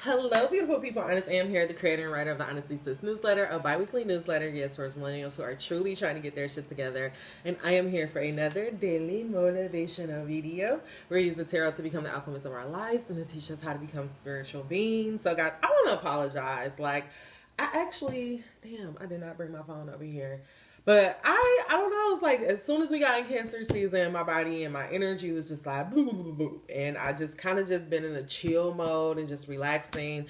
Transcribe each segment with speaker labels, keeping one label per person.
Speaker 1: Hello, beautiful people. Honest Am here, the creator and writer of the Honesty Sis newsletter, a bi-weekly newsletter, yes, for millennials who are truly trying to get their shit together. And I am here for another daily motivational video where we use the tarot to become the alchemists of our lives and to teach us how to become spiritual beings. So, guys, I want to apologize. I did not bring my phone over here. But I don't know. It's like as soon as we got in Cancer season, my body and my energy was just like boo, boo, boo, boo. And I just kind of just been in a chill mode and just relaxing.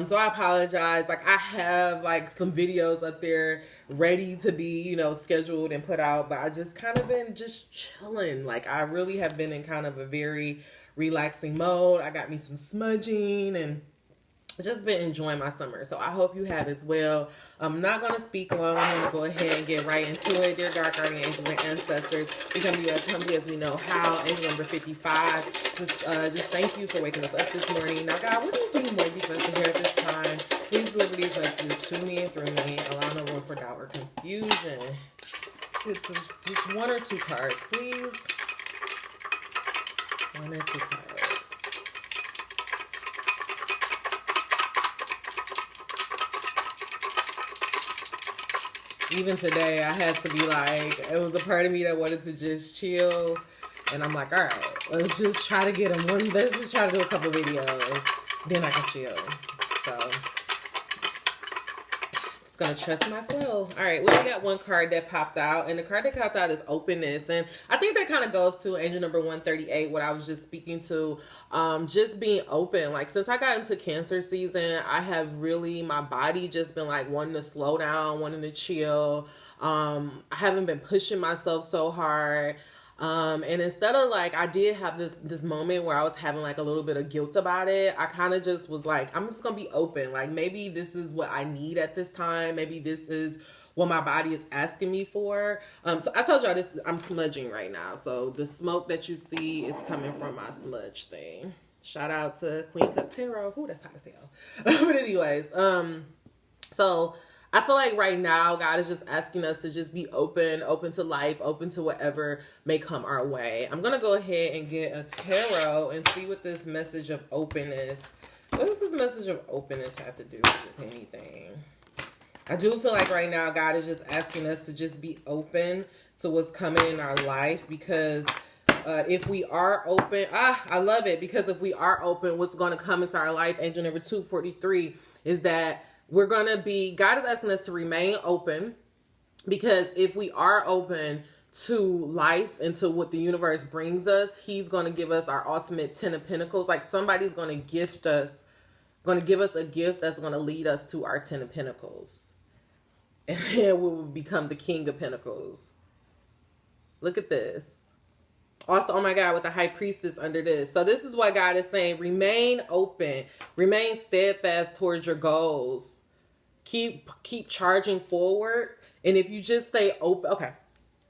Speaker 1: So I apologize. Like I have like some videos up there ready to be, scheduled and put out, but I just kind of been just chilling. Like I really have been in kind of a very relaxing mode. I got me some smudging and just been enjoying my summer. So I hope you have as well. I'm not going to speak long. I'm going to go ahead and get right into it. Dear God, guardian angels and ancestors, we come to you as humbly as we know how. Angel number 55. Just thank you for waking us up this morning. Now, God, what do you want these messages here at this time? Please deliver these messages to me and through me. Allow no room for doubt or confusion. Just one or two cards, please. One or two cards. Even today, I had to be like, it was a part of me that wanted to just chill. And I'm like, all right, let's just try to get them one. Let's just try to do a couple videos. Then I can chill. So, just going to trust my flow. All right, we got one card that popped out. And the card that popped out is openness. And I think that kind of goes to angel number 138, what I was just speaking to. Just being open. Like since I got into Cancer season, I have really, my body just been like wanting to slow down, wanting to chill. I haven't been pushing myself so hard. And instead of like, I did have this moment where I was having like a little bit of guilt about it. I kind of just was like, I'm just going to be open. Like maybe this is what I need at this time. Maybe this is what my body is asking me for. So I told y'all this, I'm smudging right now. So the smoke that you see is coming from my smudge thing. Shout out to Queen Cup Tarot. Ooh, that's hot as hell. But anyways, so I feel like right now, God is just asking us to just be open to life, open to whatever may come our way. I'm going to go ahead and get a tarot and see what this message of openness, what does this message of openness have to do with anything? I do feel like right now, God is just asking us to just be open to what's coming in our life because if we are open, I love it because if we are open, what's going to come into our life, angel number 243, is that we're going to be, God is asking us to remain open because if we are open to life and to what the universe brings us, he's going to give us our ultimate 10 of Pentacles. Like somebody's going to gift us, going to give us a gift that's going to lead us to our 10 of Pentacles. And then we will become the King of Pentacles. Look at this. Also, oh my God, with the High Priestess under this. So this is what God is saying. Remain open. Remain steadfast towards your goals. Keep charging forward. And if you just stay open. Okay.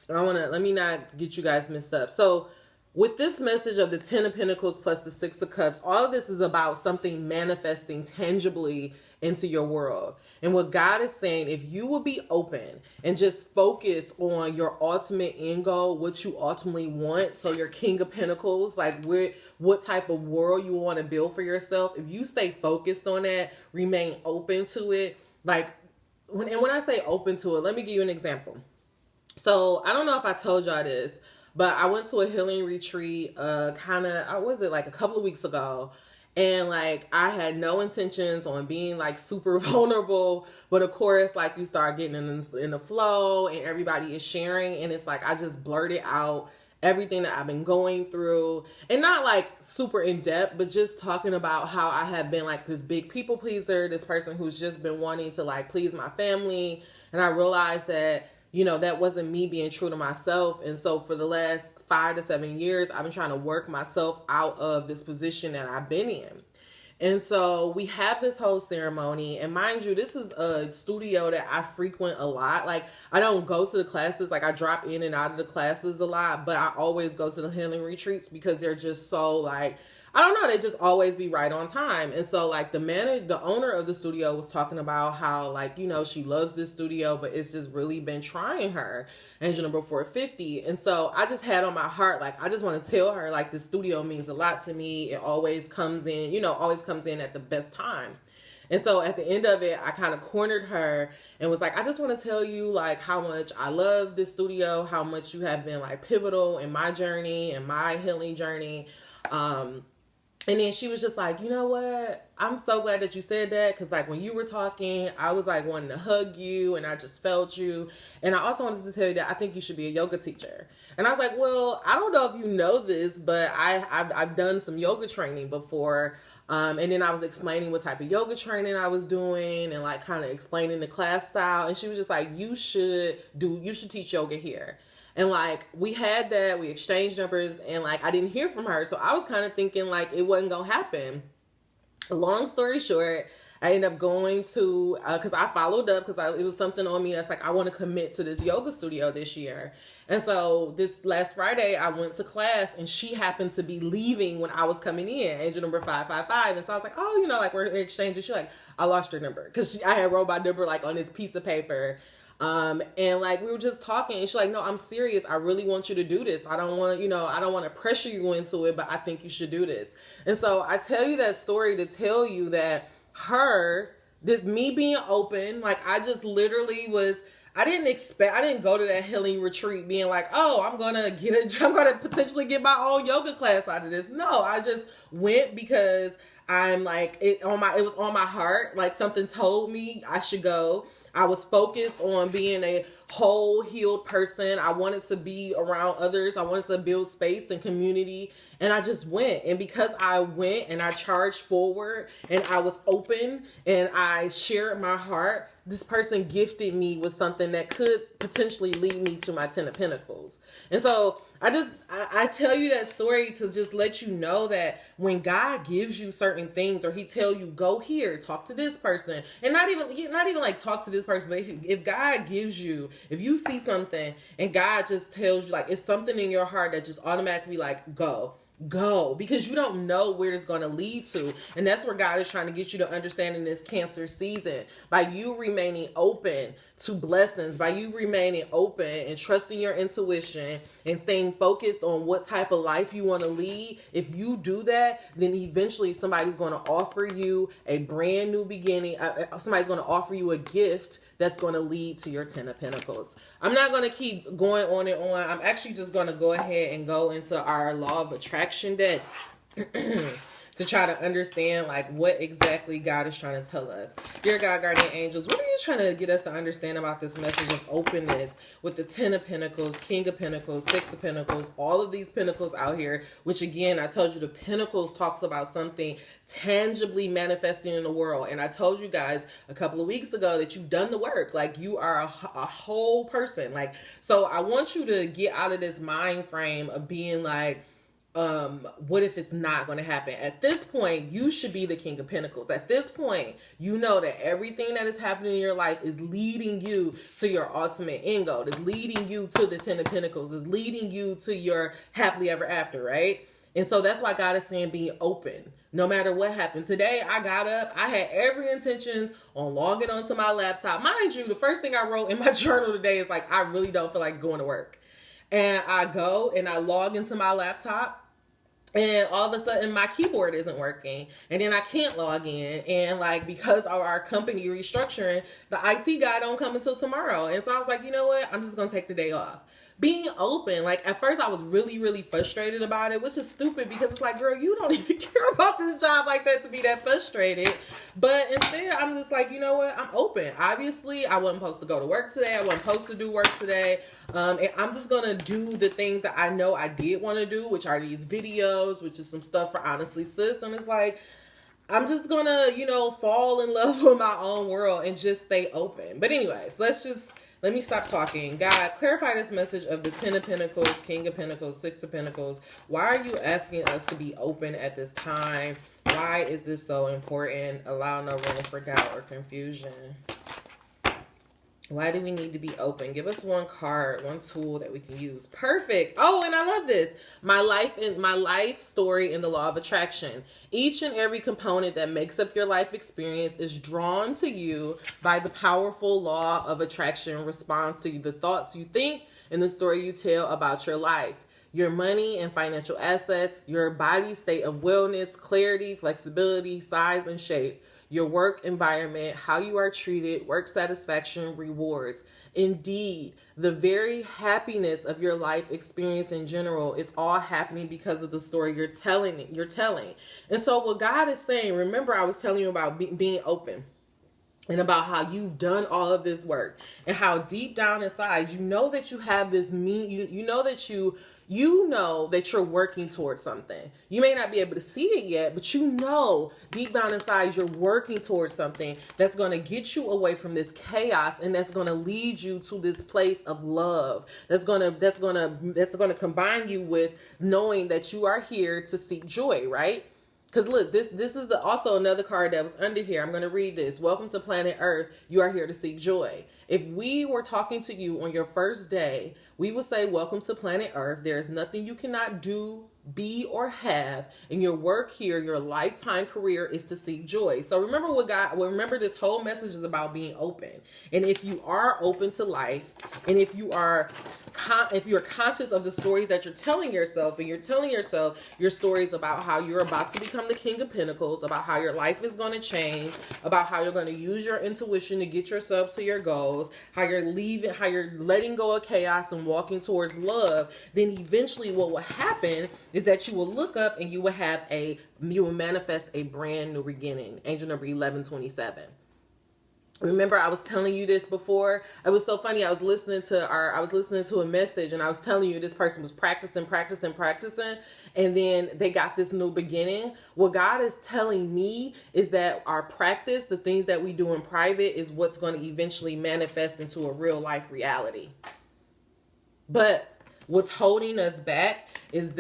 Speaker 1: Let me not get you guys messed up. So with this message of the 10 of Pentacles plus the 6 of Cups, all of this is about something manifesting tangibly into your world. And what God is saying, if you will be open and just focus on your ultimate end goal, what you ultimately want, so your King of Pentacles, like what type of world you want to build for yourself, if you stay focused on that, remain open to it, like when I say open to it, let me give you an example. So I don't know if I told y'all this, but I went to a healing retreat a couple of weeks ago. And like, I had no intentions on being like super vulnerable, but of course, like you start getting in the flow and everybody is sharing. And it's like, I just blurted out everything that I've been going through and not like super in depth, but just talking about how I have been like this big people pleaser, this person who's just been wanting to like please my family. And I realized that, that wasn't me being true to myself. And so for the last 5 to 7 years, I've been trying to work myself out of this position that I've been in. And so we have this whole ceremony, and mind you, this is a studio that I frequent a lot. Like I don't go to the classes, like I drop in and out of the classes a lot, but I always go to the healing retreats because they're just so like, I don't know, they just always be right on time. And so like the owner of the studio was talking about how like, you know, she loves this studio, but it's just really been trying her. Angel number 450. And so I just had on my heart, like, I just want to tell her like the studio means a lot to me. It always comes in, you know, always comes in at the best time. And so at the end of it, I kind of cornered her and was like, I just want to tell you like how much I love this studio, how much you have been like pivotal in my journey and my healing journey. And then she was just like, you know what? I'm so glad that you said that, because like when you were talking, I was like wanting to hug you and I just felt you. And I also wanted to tell you that I think you should be a yoga teacher. And I was like, well, I don't know if you know this, but I've done some yoga training before. And then I was explaining what type of yoga training I was doing and like kind of explaining the class style. And she was just like, you should teach yoga here. And like we had that, we exchanged numbers, and like I didn't hear from her. So I was kind of thinking like it wasn't going to happen. Long story short, I ended up going to, because I followed up because it was something on me that's like, I want to commit to this yoga studio this year. And so this last Friday, I went to class and she happened to be leaving when I was coming in, angel number 555. And so I was like, oh, you know, like we're exchanging. She's like, I lost your number, because I had wrote my number like on this piece of paper. And like we were just talking and she's like, no, I'm serious. I really want you to do this. I don't want to pressure you into it, but I think you should do this. And so I tell you that story to tell you that me being open, like I just literally I didn't go to that healing retreat being like, oh, I'm going to potentially get my own yoga class out of this. No, I just went because I'm like, it was on my heart. Like something told me I should go. I was focused on being a whole healed person. I wanted to be around others. I wanted to build space and community. And I just went. And because I went and I charged forward and I was open and I shared my heart, this person gifted me with something that could potentially lead me to my 10 of Pentacles. And so I tell you that story to just let you know that when God gives you certain things, or he tell you, go here, talk to this person, and not even like talk to this person, but if God gives you, if you see something and God just tells you, like, it's something in your heart that just automatically like, go, because you don't know where it's going to lead to. And that's where God is trying to get you to understand in this Cancer season. By you remaining open to blessings, by you remaining open and trusting your intuition and staying focused on what type of life you want to lead. If you do that, then eventually somebody's going to offer you a brand new beginning. Somebody's going to offer you a gift that's going to lead to your 10 of Pentacles. I'm not going to keep going on and on. I'm actually just going to go ahead and go into our law of attraction deck to try to understand like what exactly God is trying to tell us. Dear God, guardian angels, what are you trying to get us to understand about this message of openness with the 10 of Pentacles, King of Pentacles, 6 of Pentacles, all of these pentacles out here, which again, I told you the Pentacles talks about something tangibly manifesting in the world. And I told you guys a couple of weeks ago that you've done the work. Like you are a whole person. Like, so I want you to get out of this mind frame of being like, what if it's not going to happen? At this point, you should be the King of Pentacles. At this point, you know that everything that is happening in your life is leading you to your ultimate end goal. It's leading you to the 10 of Pentacles. It's leading you to your happily ever after, right? And so that's why God is saying be open. No matter what happened. Today, I got up. I had every intentions on logging onto my laptop. Mind you, the first thing I wrote in my journal today is like, I really don't feel like going to work. And I go and I log into my laptop. And all of a sudden my keyboard isn't working, and then I can't log in, and like because of our company restructuring, the IT guy don't come until tomorrow. And so I was like, you know what, I'm just gonna take the day off. Being open, like at first I was really, really frustrated about it, which is stupid because it's like, girl, you don't even care about this job like that to be that frustrated. But instead, I'm just like, you know what? I'm open. Obviously, I wasn't supposed to go to work today. I wasn't supposed to do work today. And I'm just going to do the things that I know I did want to do, which are these videos, which is some stuff for Honestly Sis. And it's like, I'm just going to, fall in love with my own world and just stay open. But anyways, let me stop talking. God, clarify this message of the 10 of Pentacles, King of Pentacles, 6 of Pentacles. Why are you asking us to be open at this time? Why is this so important? Allow no room for doubt or confusion. Why do we need to be open? Give us one card, one tool that we can use. Perfect. Oh, and I love this. My life story in the law of attraction. Each and every component that makes up your life experience is drawn to you by the powerful law of attraction, responds to the thoughts you think and the story you tell about your life. Your money and financial assets, your body's state of wellness, clarity, flexibility, size, and shape, your work environment, how you are treated, work satisfaction, rewards. Indeed, the very happiness of your life experience in general is all happening because of the story you're telling. And so what God is saying, remember I was telling you about being open. And about how you've done all of this work and how deep down inside, you know that you have this you know that you're working towards something. You may not be able to see it yet, but you know deep down inside you're working towards something that's going to get you away from this chaos and that's going to lead you to this place of love. That's going to combine you with knowing that you are here to seek joy, right? Because look, this is also another card that was under here. I'm going to read this. Welcome to planet Earth. You are here to seek joy. If we were talking to you on your first day, we would say, welcome to planet Earth. There is nothing you cannot do, be, or have. And your work here, your lifetime career is to seek joy. So remember this whole message is about being open. And if you are open to life, and if you're conscious of the stories that you're telling yourself, and you're telling yourself your stories about how you're about to become the King of Pentacles, about how your life is going to change, about how you're going to use your intuition to get yourself to your goals, how you're letting go of chaos and walking towards love, then eventually what will happen is that you will look up and you will manifest a brand new beginning. Angel number 1127. Remember, I was telling you this before. It was so funny. I was listening to a message, and I was telling you this person was practicing, and then they got this new beginning. What God is telling me is that our practice, the things that we do in private, is what's going to eventually manifest into a real life reality. But what's holding us back is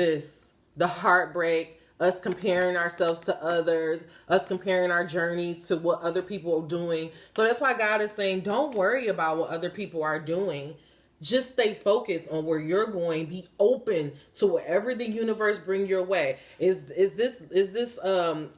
Speaker 1: the heartbreak, us comparing ourselves to others, us comparing our journeys to what other people are doing. So that's why God is saying, don't worry about what other people are doing. Just stay focused on where you're going. Be open to whatever the universe bring your way. Is this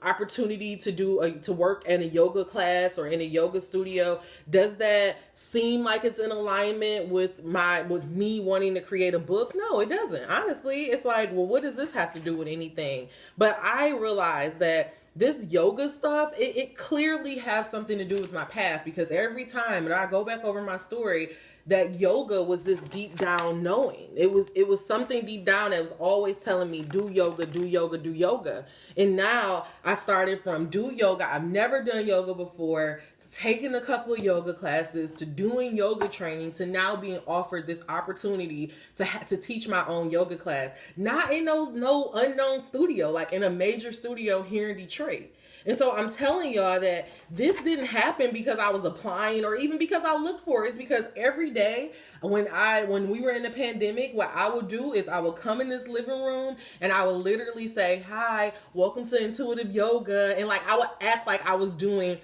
Speaker 1: opportunity to work in a yoga class or in a yoga studio? Does that seem like it's in alignment with me wanting to create a book? No, it doesn't. Honestly, it's like, well, what does this have to do with anything? But I realize that this yoga stuff, it clearly has something to do with my path, because every time when I go back over my story, that yoga was this deep down knowing. It was something deep down that was always telling me, do yoga, do yoga, do yoga. And now I started from do yoga. I've never done yoga before, to taking a couple of yoga classes, to doing yoga training, to now being offered this opportunity to teach my own yoga class. Not in no unknown studio, like in a major studio here in Detroit. And so I'm telling y'all that this didn't happen because I was applying or even because I looked for it. It's because every day when we were in the pandemic, what I would do is I would come in this living room and I would literally say, hi, welcome to intuitive yoga. And like, I would act like I was doing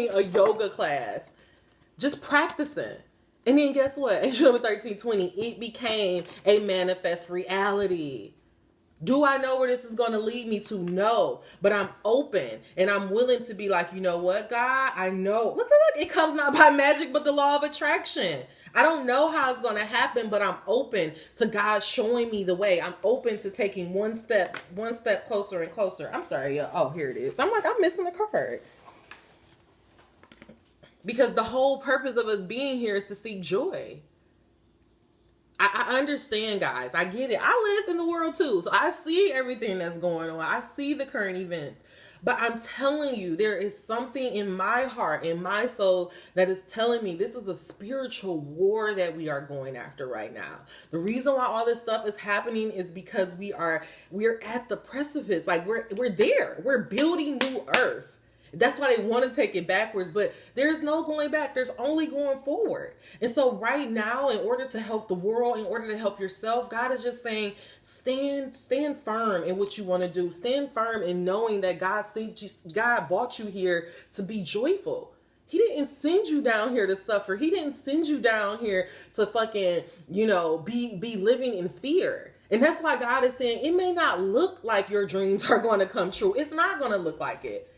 Speaker 1: a yoga class, just practicing. And then guess what? Angel number 1320, it became a manifest reality. Do I know where this is going to lead me to? No, but I'm open and I'm willing to be like, you know what, God, I know. Look, it comes not by magic, but the law of attraction. I don't know how it's going to happen, but I'm open to God showing me the way. I'm open to taking one step closer and closer. I'm sorry. Oh, here it is. I'm missing the card. Because the whole purpose of us being here is to seek joy. I understand, guys. I get it. I live in the world too. So I see everything that's going on. I see the current events. But I'm telling you, there is something in my heart, in my soul, that is telling me this is a spiritual war that we are going after right now. The reason why all this stuff is happening is because we're at the precipice. Like we're there. We're building new earth. That's why they want to take it backwards, but there's no going back. There's only going forward. And so right now, in order to help the world, in order to help yourself, God is just saying, stand firm in what you want to do. Stand firm in knowing that God brought you here to be joyful. He didn't send you down here to suffer. He didn't send you down here to fucking, be living in fear. And that's why God is saying it may not look like your dreams are going to come true. It's not going to look like it.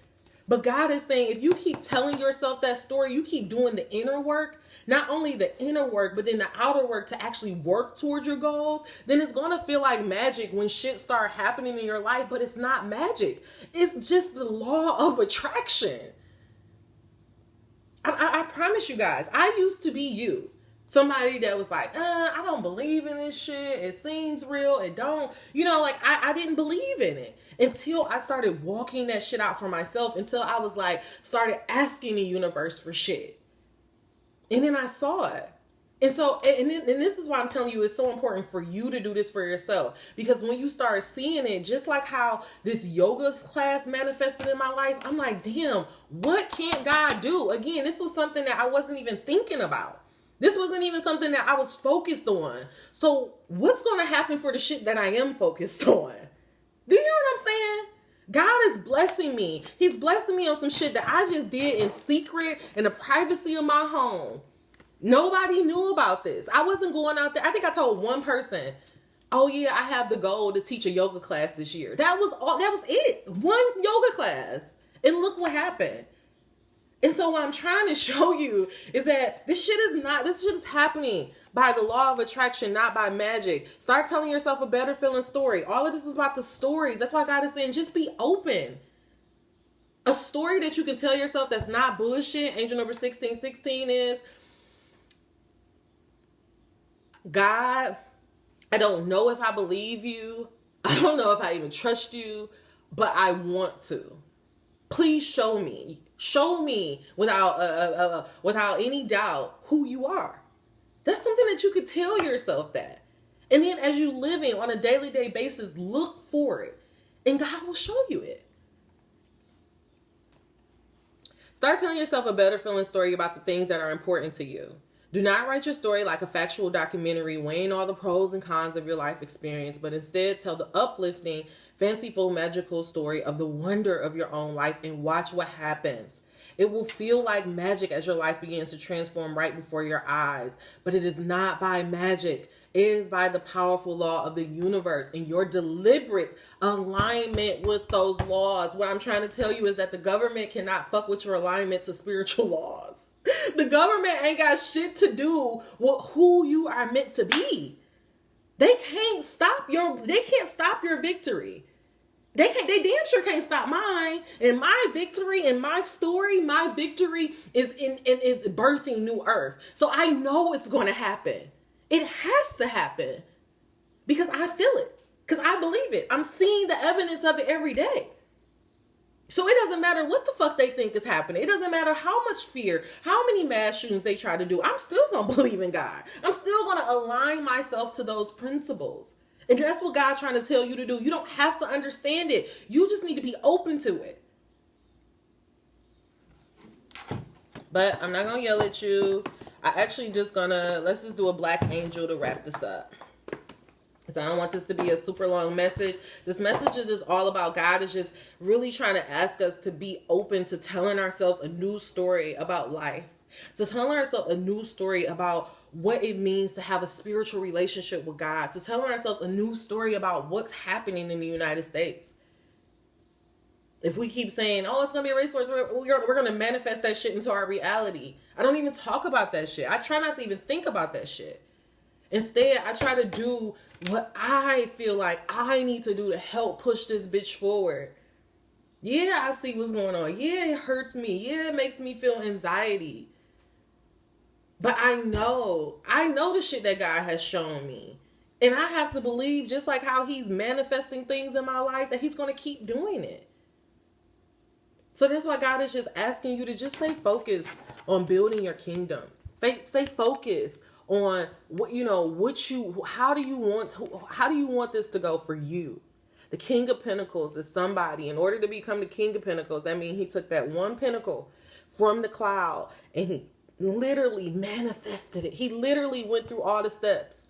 Speaker 1: But God is saying if you keep telling yourself that story, you keep doing the inner work, not only the inner work, but then the outer work to actually work towards your goals, then it's going to feel like magic when shit start happening in your life. But it's not magic. It's just the law of attraction. I promise you guys, I used to be you. Somebody that was like, I don't believe in this shit. It seems real. It don't. I didn't believe in it until I started walking that shit out for myself, until I was like, started asking the universe for shit. And then I saw it. And so, and this is why I'm telling you, it's so important for you to do this for yourself. Because when you start seeing it, just like how this yoga class manifested in my life, I'm like, damn, what can't God do? Again, this was something that I wasn't even thinking about. This wasn't even something that I was focused on. So what's going to happen for the shit that I am focused on? Do you hear what I'm saying? God is blessing me. He's blessing me on some shit that I just did in secret, in the privacy of my home. Nobody knew about this. I wasn't going out there. I think I told one person, oh yeah, I have the goal to teach a yoga class this year. That was all. That was it. One yoga class. And look what happened. And so what I'm trying to show you is that this shit is happening by the law of attraction, not by magic. Start telling yourself a better feeling story. All of this is about the stories. That's why God is saying, just be open. A story that you can tell yourself that's not bullshit. Angel number 1616 is, God, I don't know if I believe you. I don't know if I even trust you, but I want to. Please show me. Show me without any doubt who you are. That's something that you could tell yourself that. And then as you living on a daily basis, look for it. And God will show you it. Start telling yourself a better feeling story about the things that are important to you. Do not write your story like a factual documentary weighing all the pros and cons of your life experience, but instead tell the uplifting, fanciful, magical story of the wonder of your own life and watch what happens. It will feel like magic as your life begins to transform right before your eyes, but it is not by magic. It is by the powerful law of the universe and your deliberate alignment with those laws. What I'm trying to tell you is that the government cannot fuck with your alignment to spiritual laws. The government ain't got shit to do with who you are meant to be. They can't stop your victory. They damn sure can't stop mine. And my victory and my story, my victory is is birthing new earth. So I know it's going to happen. It has to happen because I feel it, because I believe it. I'm seeing the evidence of it every day. So it doesn't matter what the fuck they think is happening. It doesn't matter how much fear, how many mass shootings they try to do. I'm still going to believe in God. I'm still going to align myself to those principles. And that's what God's trying to tell you to do. You don't have to understand it. You just need to be open to it. But I'm not going to yell at you. Let's just do a black angel to wrap this up. So I don't want this to be a super long message. This message is just all about God is just really trying to ask us to be open to telling ourselves a new story about life. To telling ourselves a new story about what it means to have a spiritual relationship with God. To telling ourselves a new story about what's happening in the United States. If we keep saying, oh, it's going to be a race war, we're going to manifest that shit into our reality. I don't even talk about that shit. I try not to even think about that shit. Instead, I try to do what I feel like I need to do to help push this bitch forward. Yeah, I see what's going on. Yeah, it hurts me. Yeah, it makes me feel anxiety. But I know the shit that God has shown me. And I have to believe, just like how he's manifesting things in my life, that he's going to keep doing it. So that's why God is just asking you to just stay focused on building your kingdom. Stay focused on how do you want this to go for you? The King of Pentacles is somebody, in order to become the King of Pentacles, that means he took that one pentacle from the cloud and he literally manifested it. He literally went through all the steps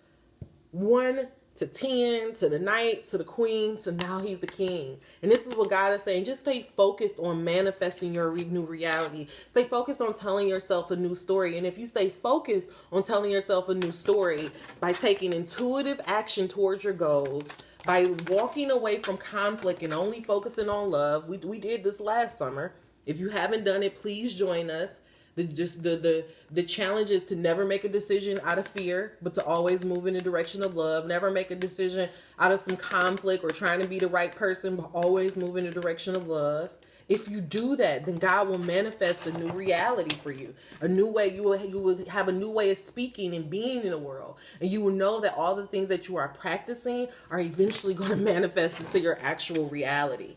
Speaker 1: one to 10, to the knight, to the queen, to now he's the king. And this is what God is saying. Just stay focused on manifesting your new reality. Stay focused on telling yourself a new story. And if you stay focused on telling yourself a new story by taking intuitive action towards your goals, by walking away from conflict and only focusing on love. We did this last summer. If you haven't done it, please join us. The challenge is to never make a decision out of fear, but to always move in the direction of love. Never make a decision out of some conflict or trying to be the right person, but always move in the direction of love. If you do that, then God will manifest a new reality for you. A new way, you will have a new way of speaking and being in the world. And you will know that all the things that you are practicing are eventually going to manifest into your actual reality.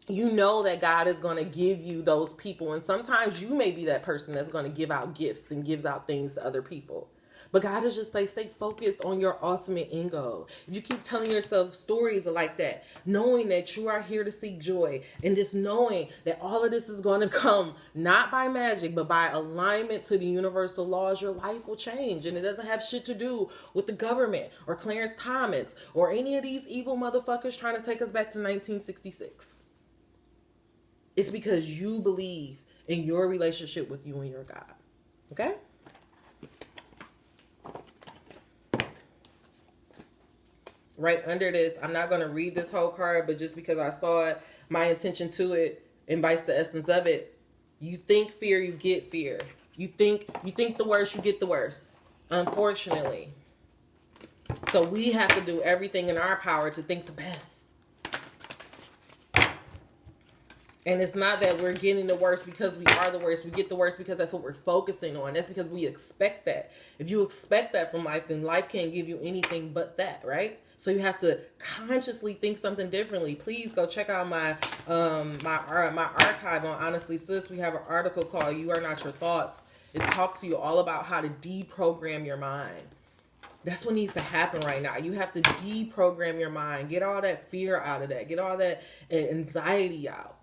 Speaker 1: You know that God is going to give you those people. And sometimes you may be that person that's going to give out gifts and gives out things to other people. But God is just like, stay focused on your ultimate end goal. If you keep telling yourself stories like that, knowing that you are here to seek joy, and just knowing that all of this is going to come not by magic, but by alignment to the universal laws, your life will change. And it doesn't have shit to do with the government or Clarence Thomas or any of these evil motherfuckers trying to take us back to 1966. It's because you believe in your relationship with you and your God. Okay? Right under this, I'm not going to read this whole card, but just because I saw it, my intention to it invites the essence of it. You think fear, you get fear. You think the worst, you get the worst. Unfortunately. So we have to do everything in our power to think the best. And it's not that we're getting the worst because we are the worst. We get the worst because that's what we're focusing on. That's because we expect that. If you expect that from life, then life can't give you anything but that, right? So you have to consciously think something differently. Please go check out my my archive on Honestly Sis. We have an article called "You Are Not Your Thoughts." It talks to you all about how to deprogram your mind. That's what needs to happen right now. You have to deprogram your mind. Get all that fear out of that. Get all that anxiety out.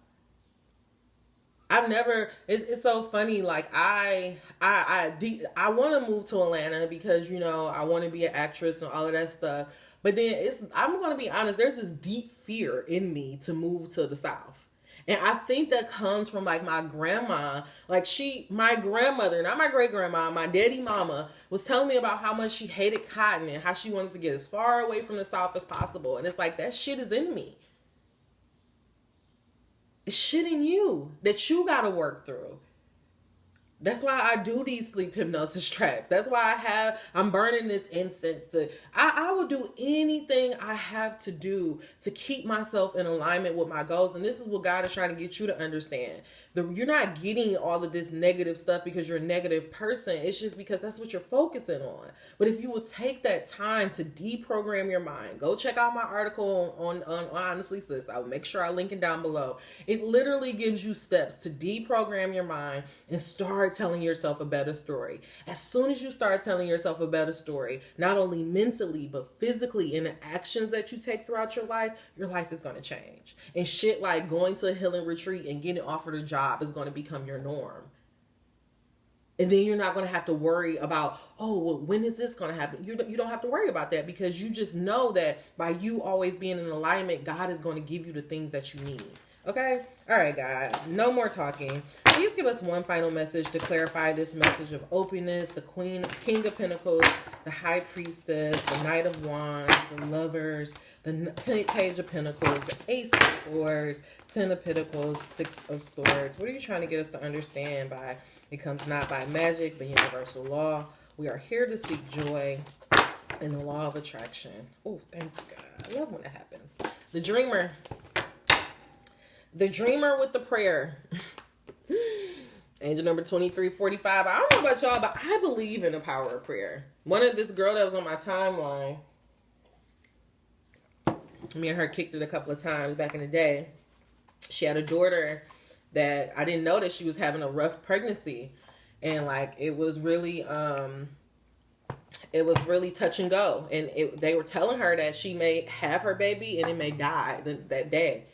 Speaker 1: It's so funny. Like I want to move to Atlanta because, you know, I want to be an actress and all of that stuff. But then I'm going to be honest, there's this deep fear in me to move to the South. And I think that comes from like my grandma, my grandmother, not my great grandma, my daddy mama was telling me about how much she hated cotton and how she wanted to get as far away from the South as possible. And it's like, that shit is in me. It's shit in you that you got to work through. That's why I do these sleep hypnosis tracks. That's why I'm burning this incense I will do anything I have to do to keep myself in alignment with my goals. And this is what God is trying to get you to understand. You're not getting all of this negative stuff because you're a negative person. It's just because that's what you're focusing on. But if you would take that time to deprogram your mind, go check out my article on Honestly Sis. I'll make sure I link it down below. It literally gives you steps to deprogram your mind and start telling yourself a better story. As soon as you start telling yourself a better story, not only mentally, but physically in the actions that you take throughout your life is going to change. And shit like going to a healing retreat and getting offered a job is going to become your norm. And then you're not going to have to worry about, oh, well, when is this going to happen? You don't have to worry about that because you just know that by you always being in alignment, God is going to give you the things that you need. Okay? All right, God. No more talking. Please give us one final message to clarify this message of openness, the King of Pentacles, the High Priestess, the Knight of Wands, the Lovers, the Page of Pentacles, the Ace of Swords, Ten of Pentacles, Six of Swords. What are you trying to get us to understand by it comes not by magic, but universal law? We are here to seek joy in the law of attraction. Oh, thank you, God. I love when it happens. The Dreamer. The Dreamer with the prayer. Angel number 2345. I don't know about y'all, but I believe in the power of prayer. This girl that was on my timeline, me and her kicked it a couple of times back in the day. She had a daughter that I didn't know that she was having a rough pregnancy. And like, it was really touch and go. And they were telling her that she may have her baby and it may die that day.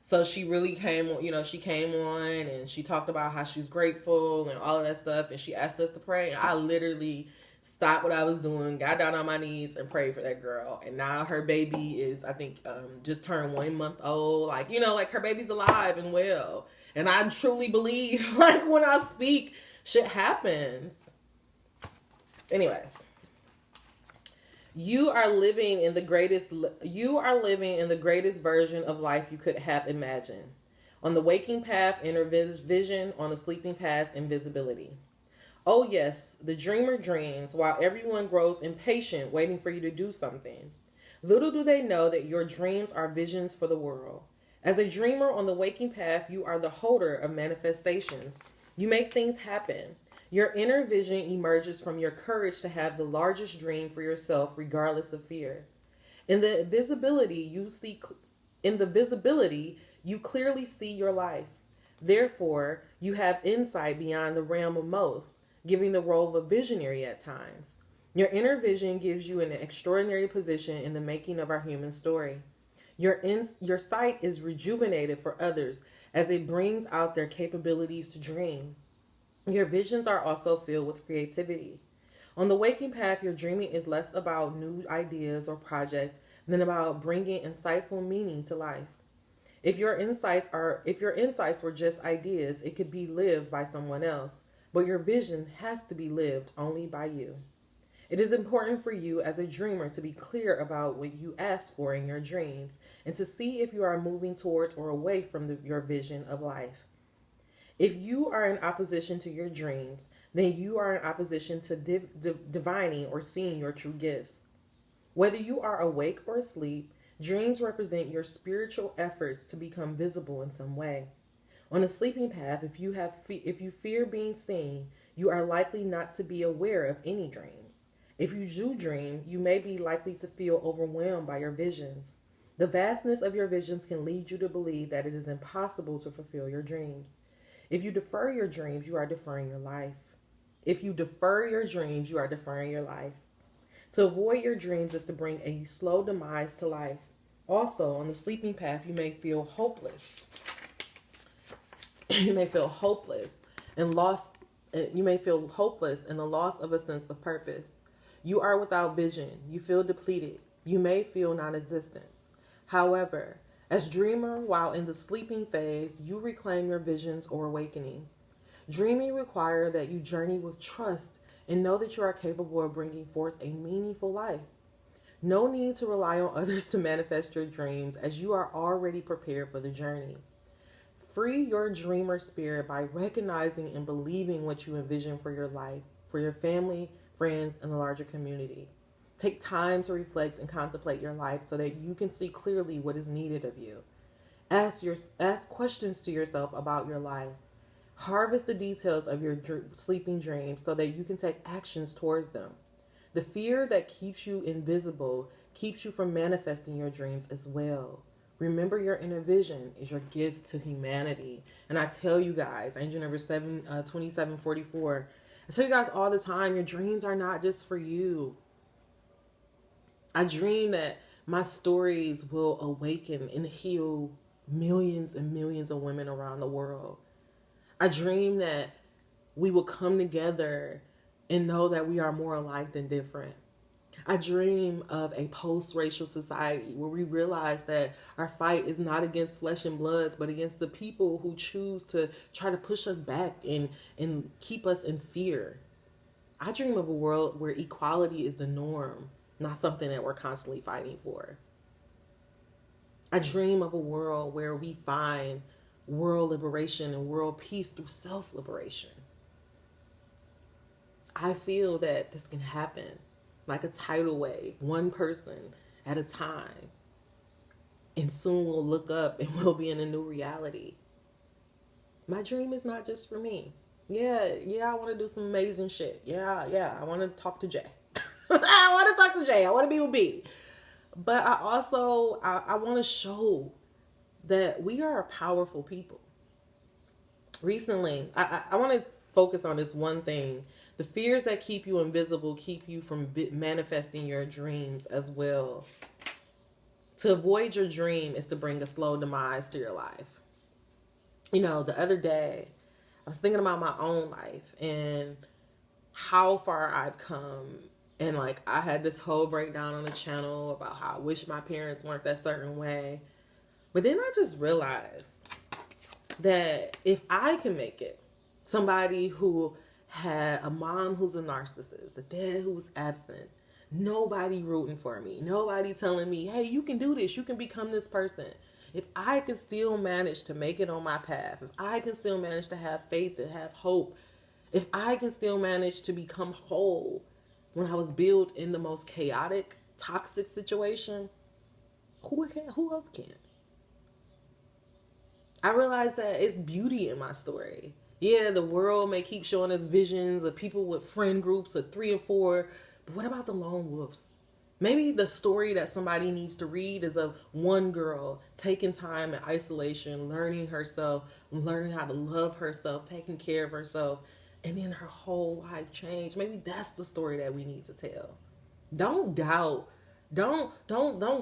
Speaker 1: So she really came on and she talked about how she's grateful and all of that stuff. And she asked us to pray. And I literally stopped what I was doing, got down on my knees and prayed for that girl. And now her baby is, I think, just turned 1 month old. Like, you know, like her baby's alive and well. And I truly believe, like, when I speak, shit happens. Anyways, you are living in the greatest version of life you could have imagined. On the waking path, inner vision. On the sleeping path, invisibility. Oh yes, the dreamer dreams while everyone grows impatient waiting for you to do something. Little do they know that your dreams are visions for the world. As a dreamer on the waking path, you are the holder of manifestations. You make things happen. Your inner vision emerges from your courage to have the largest dream for yourself regardless of fear. In the visibility, you clearly see your life. Therefore, you have insight beyond the realm of most, giving the role of a visionary at times. Your inner vision gives you an extraordinary position in the making of our human story. Your sight is rejuvenated for others as it brings out their capabilities to dream. Your visions are also filled with creativity. On the waking path, your dreaming is less about new ideas or projects than about bringing insightful meaning to life. If your insights were just ideas, it could be lived by someone else, but your vision has to be lived only by you. It is important for you as a dreamer to be clear about what you ask for in your dreams and to see if you are moving towards or away from your vision of life. If you are in opposition to your dreams, then you are in opposition to divining or seeing your true gifts. Whether you are awake or asleep, dreams represent your spiritual efforts to become visible in some way. On a sleeping path, if you fear being seen, you are likely not to be aware of any dreams. If you do dream, you may be likely to feel overwhelmed by your visions. The vastness of your visions can lead you to believe that it is impossible to fulfill your dreams. If you defer your dreams, you are deferring your life. To avoid your dreams is to bring a slow demise to life. Also, on the sleeping path, you may feel hopeless. You may feel hopeless and lost. You may feel hopeless and the loss of a sense of purpose. You are without vision. You feel depleted. You may feel non-existence. However, as dreamer, while in the sleeping phase, you reclaim your visions or awakenings. Dreaming requires that you journey with trust and know that you are capable of bringing forth a meaningful life. No need to rely on others to manifest your dreams, as you are already prepared for the journey. Free your dreamer spirit by recognizing and believing what you envision for your life, for your family, friends, and the larger community. Take time to reflect and contemplate your life so that you can see clearly what is needed of you. Ask questions to yourself about your life. Harvest the details of your sleeping dreams so that you can take actions towards them. The fear that keeps you invisible keeps you from manifesting your dreams as well. Remember, your inner vision is your gift to humanity. And I tell you guys, angel number 2744, I tell you guys all the time, your dreams are not just for you. I dream that my stories will awaken and heal millions and millions of women around the world. I dream that we will come together and know that we are more alike than different. I dream of a post-racial society where we realize that our fight is not against flesh and bloods, but against the people who choose to try to push us back and keep us in fear. I dream of a world where equality is the norm, not something that we're constantly fighting for. I dream of a world where we find world liberation and world peace through self-liberation. I feel that this can happen like a tidal wave, one person at a time. And soon we'll look up and we'll be in a new reality. My dream is not just for me. Yeah, I want to do some amazing shit. Yeah, I want to talk to Jay. I want to be with B. But I also, I want to show that we are a powerful people. Recently, I want to focus on this one thing. The fears that keep you invisible keep you from manifesting your dreams as well. To avoid your dream is to bring a slow demise to your life. You know, the other day, I was thinking about my own life and how far I've come. And like, I had this whole breakdown on the channel about how I wish my parents weren't that certain way. But then I just realized that if I can make it, somebody who had a mom who's a narcissist, a dad who was absent, nobody rooting for me, nobody telling me, hey, you can do this, you can become this person. If I can still manage to make it on my path, if I can still manage to have faith and have hope, if I can still manage to become whole when I was built in the most chaotic, toxic situation, who else can? I realized that it's beauty in my story. Yeah, the world may keep showing us visions of people with friend groups of 3 or 4, but what about the lone wolves? Maybe the story that somebody needs to read is of one girl taking time in isolation, learning herself, learning how to love herself, taking care of herself, and then her whole life changed. Maybe that's the story that we need to tell. Don't doubt. Don't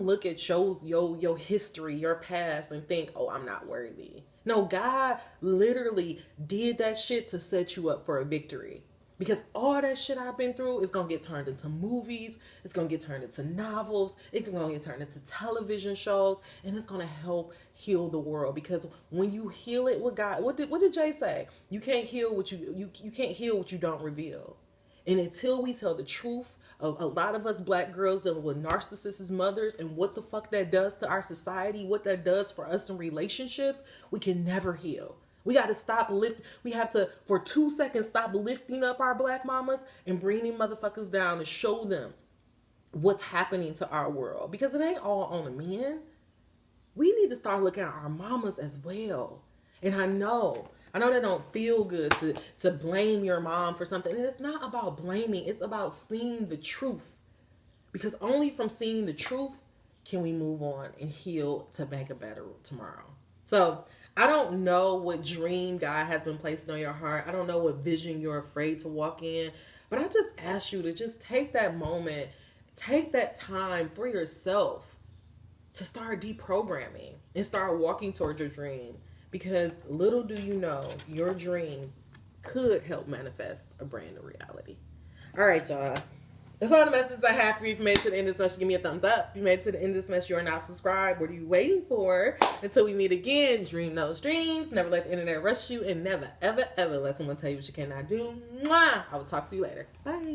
Speaker 1: look at your history, your past, and think, oh, I'm not worthy. No, God literally did that shit to set you up for a victory. Because all that shit I've been through is going to get turned into movies. It's going to get turned into novels. It's going to get turned into television shows. And it's going to help heal the world. Because when you heal it with God, what did Jay say? You can't heal what you can't heal what you don't reveal. And until we tell the truth of a lot of us black girls dealing with narcissists mothers and what the fuck that does to our society, what that does for us in relationships, we can never heal. We got to stop we have to, for 2 seconds, stop lifting up our black mamas and bringing motherfuckers down and show them what's happening to our world. Because it ain't all on the men. We need to start looking at our mamas as well. And I know that don't feel good to blame your mom for something. And it's not about blaming. It's about seeing the truth. Because only from seeing the truth can we move on and heal to make a better tomorrow. So I don't know what dream God has been placing on your heart. I don't know what vision you're afraid to walk in. But I just ask you to just take that moment, take that time for yourself to start deprogramming and start walking towards your dream. Because little do you know, your dream could help manifest a brand new reality. All right, y'all. That's all the messages I have for you. If you made it to the end of this message, give me a thumbs up. If you made it to the end of this message, you are not subscribed. What are you waiting for? Until we meet again, dream those dreams. Never let the internet rush you. And never, ever, ever let someone tell you what you cannot do. Mwah! I will talk to you later. Bye.